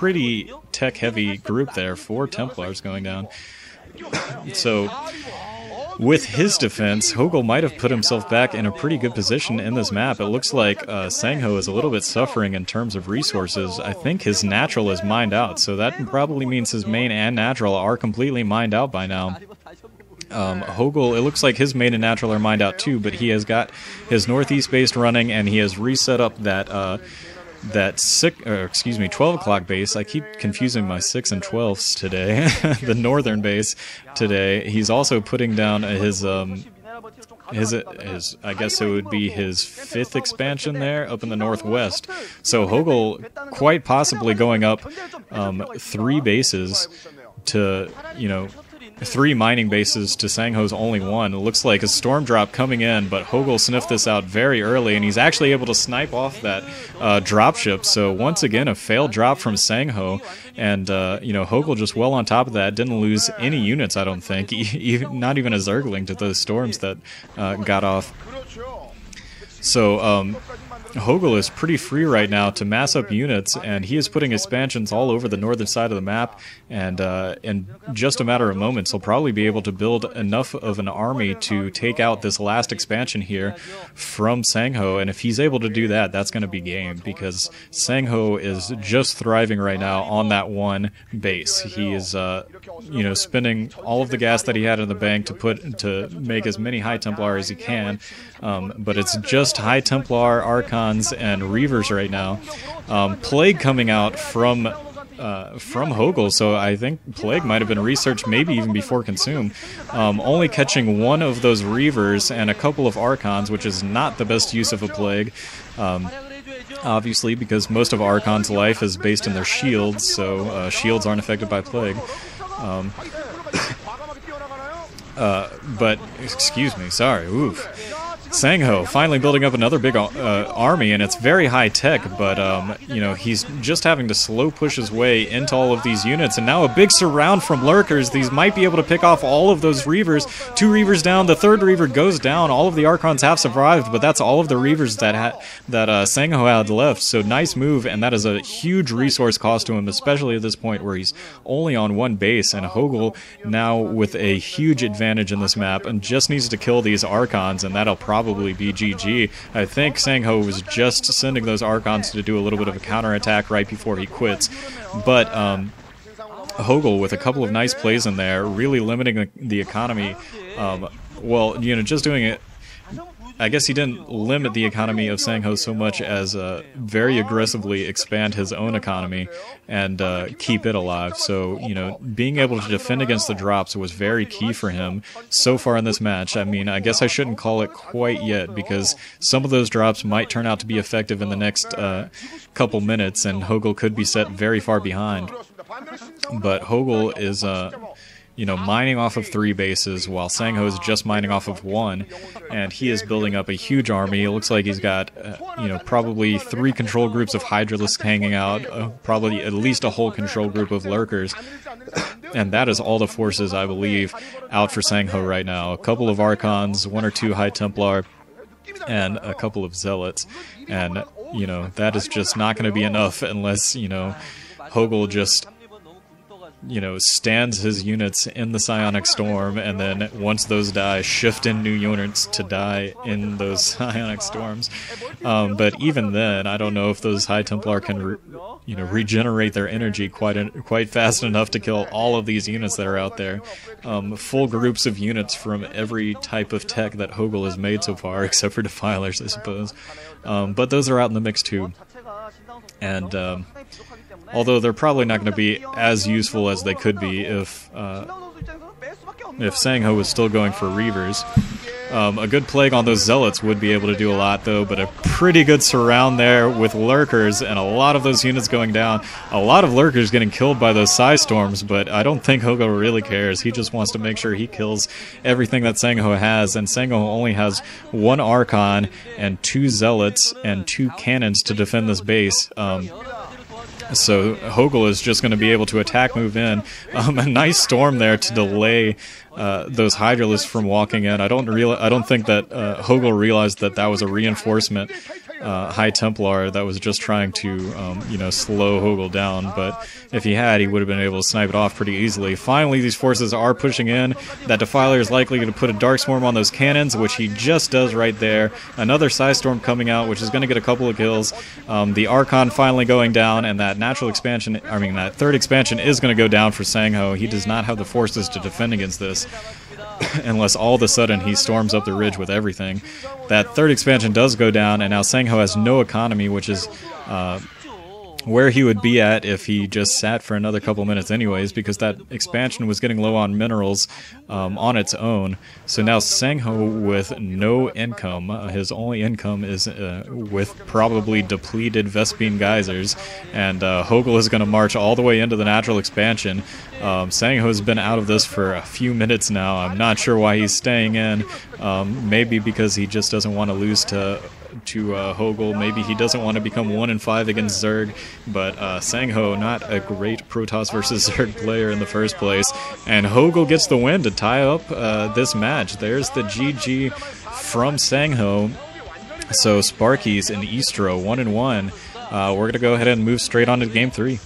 pretty tech-heavy group there. 4 Templars going down. So, with his defense, HoGiL might have put himself back in a pretty good position in this map. It looks like SangHo is a little bit suffering in terms of resources. I think his natural is mined out, so that probably means his main and natural are completely mined out by now. HoGiL, it looks like his main and natural are mined out too, but he has got his northeast base running, and he has reset up that 12 o'clock base. I keep confusing my 6 and 12s today. The northern base today. He's also putting down his I guess it would be his 5th expansion there up in the northwest. So HoGiL quite possibly going up 3 bases to, 3 mining bases to SangHo's only 1. It looks like a storm drop coming in, but HoGiL sniffed this out very early, and he's actually able to snipe off that dropship. So once again, a failed drop from SangHo, and HoGiL just well on top of that. Didn't lose any units, I don't think, not even a Zergling to those storms that got off. So HoGiL is pretty free right now to mass up units, and he is putting expansions all over the northern side of the map, and in just a matter of moments he'll probably be able to build enough of an army to take out this last expansion here from SangHo, and if he's able to do that, that's going to be game, because SangHo is just thriving right now on that 1 base. He is spending all of the gas that he had in the bank to make as many High Templar as he can, but it's just High Templar, Archons, and Reavers right now. Plague coming out from HoGiL, so I think Plague might have been researched maybe even before Consume. Only catching 1 of those Reavers and a couple of Archons, which is not the best use of a Plague. Obviously, because most of Archon's life is based in their shields, so shields aren't affected by Plague. But, excuse me, sorry, oof. SangHo finally building up another big army, and it's very high tech, but he's just having to slow push his way into all of these units, and now a big surround from lurkers. These might be able to pick off all of those Reavers. 2 Reavers down, the 3rd Reaver goes down. All of the Archons have survived, but that's all of the Reavers that SangHo had left, so nice move, and that is a huge resource cost to him, especially at this point where he's only on 1 base, and HoGiL now with a huge advantage in this map, and just needs to kill these Archons, and that'll probably be GG. I think SangHo was just sending those Archons to do a little bit of a counterattack right before he quits, but HoGiL with a couple of nice plays in there, really limiting the economy. Just doing it. I guess he didn't limit the economy of SangHo so much as very aggressively expand his own economy and keep it alive. So, being able to defend against the drops was very key for him so far in this match. I mean, I guess I shouldn't call it quite yet, because some of those drops might turn out to be effective in the next couple minutes, and HoGiL could be set very far behind. But HoGiL is mining off of 3 bases, while SangHo is just mining off of 1, and he is building up a huge army. It looks like he's got, probably 3 control groups of Hydralisks hanging out, probably at least a whole control group of Lurkers, and that is all the forces, I believe, out for SangHo right now. A couple of Archons, 1 or 2 High Templar, and a couple of Zealots, and, that is just not going to be enough unless, HoGiL just stands his units in the Psionic Storm, and then once those die, shift in new units to die in those Psionic Storms. But even then, I don't know if those High Templar can regenerate their energy quite fast enough to kill all of these units that are out there. Full groups of units from every type of tech that HoGiL has made so far, except for Defilers, I suppose. But those are out in the mix too. And although they're probably not going to be as useful as they could be if SangHo was still going for Reavers. A good Plague on those Zealots would be able to do a lot, though, but a pretty good surround there with Lurkers, and a lot of those units going down. A lot of Lurkers getting killed by those Psi Storms, but I don't think HoGiL really cares. He just wants to make sure he kills everything that SangHo has, and SangHo only has 1 Archon and 2 Zealots and 2 Cannons to defend this base. So HoGiL is just going to be able to attack, move in. A nice storm there to delay those Hydralisks from walking in. I don't think that HoGiL realized that that was a reinforcement High Templar that was just trying to, you know, slow HoGiL down, but if he had, he would have been able to snipe it off pretty easily. Finally, these forces are pushing in. That Defiler is likely going to put a Darkstorm on those cannons, which he just does right there. Another Psystorm coming out, which is going to get a couple of kills. The Archon finally going down, and that natural expansion, I mean, that third expansion is going to go down for SangHo. He does not have the forces to defend against this. Unless all of a sudden he storms up the ridge with everything. That third expansion does go down, and now SangHo has no economy, which is where he would be at if he just sat for another couple minutes anyways, because that expansion was getting low on minerals on its own. So now SangHo with no income. His only income is with probably depleted Vespene geysers, and HoGiL is going to march all the way into the natural expansion. SangHo has been out of this for a few minutes now. I'm not sure why he's staying in. Maybe because he just doesn't want to lose to HoGiL. Maybe he doesn't want to become 1-5 against Zerg, but SangHo, not a great Protoss versus Zerg player in the first place, and HoGiL gets the win to tie up this match. There's the GG from SangHo. So Sparkyz and eSTRO 1-1. We're going to go ahead and move straight on to Game 3.